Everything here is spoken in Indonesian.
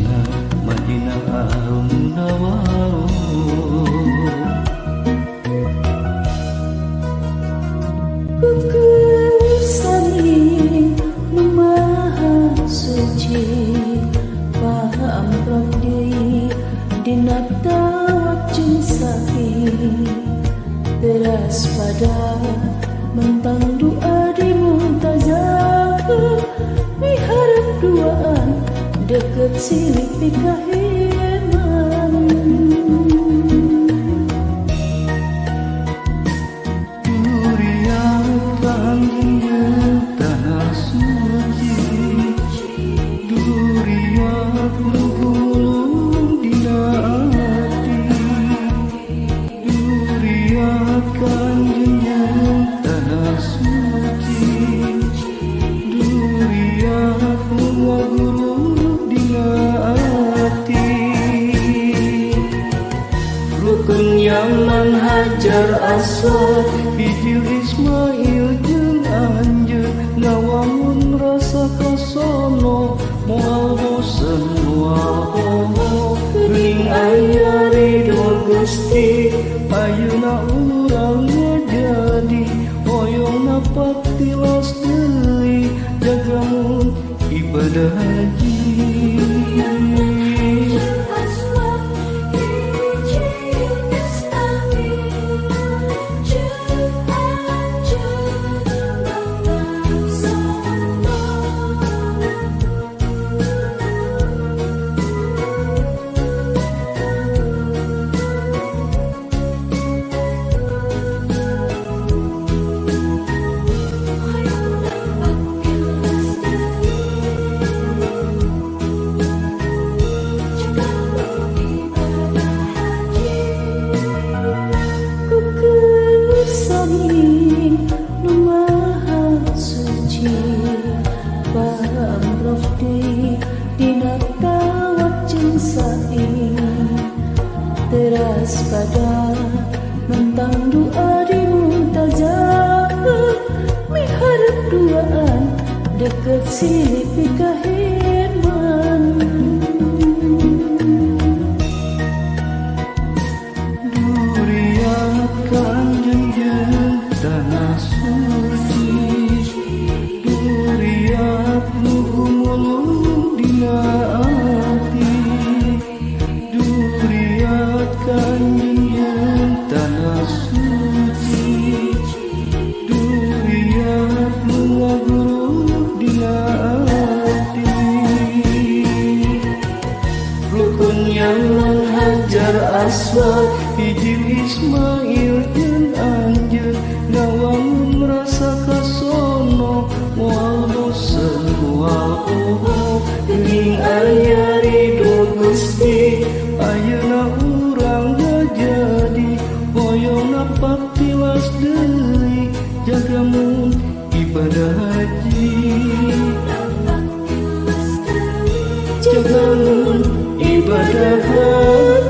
Sana Madinah Al-Munawwarah. Kekesani Maha Suci paham Rabbi dinata wajin sahi teras pada mentang doa di muntazah miharap duaan deket silih pikaheman. Yaman Hajar Aswad Hijil Ismail jeung Anjeun ngawangun rasa kasono moal bosen moal homo geuning aya ridho Gusti ayeuna urang ngajadi hoyongna patilas deui jaga mun ibadah haji. Teras pada mentang doa di muntazah miharap duaan deket silih pikaheman. Duriat kanjeun tanah suci duriat lugu mulung dina ati duriat kanjeun tanah suci duriat lugu guru dina ati rukun Yaman Hajar Aswad Hijil Ismail jeung Anjeun ngawangun rasa kasono moal bosen moal homo geuning aya ridho Gusti ayeuna urang ngajadi hoyongna patilas deui jaga mun ibadah haji jaga mun ibadah haji.